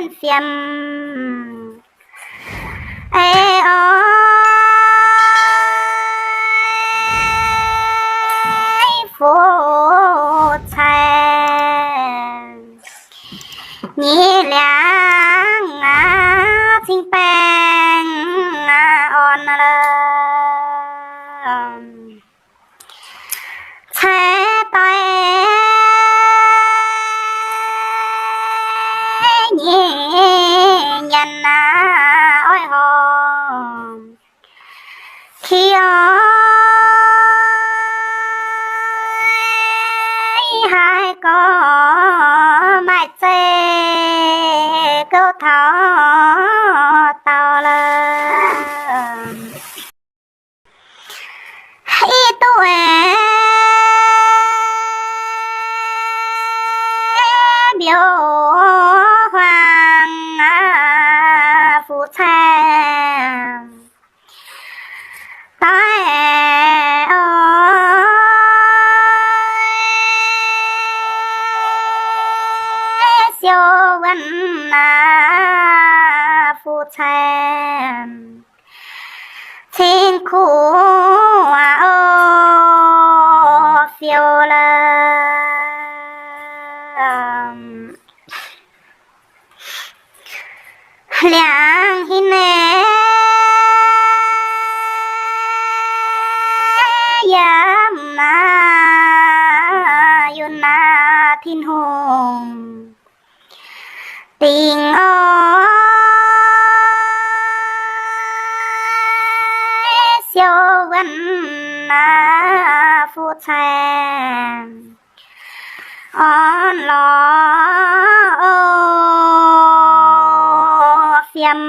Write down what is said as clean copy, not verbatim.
vẫn phiền ê ơi phố chèn nhị láng chính bèn on chế tay nhẹ nhằn ôi hồn khi hai có mãi chê câu thó tao là ý tuổi biểu hoàng phụ trang tại siêu văn phụ trang thiên khu phiêu là làng hi nè yam yun thiên hùng tình ơi siêu văn phụ trang on lo phiêm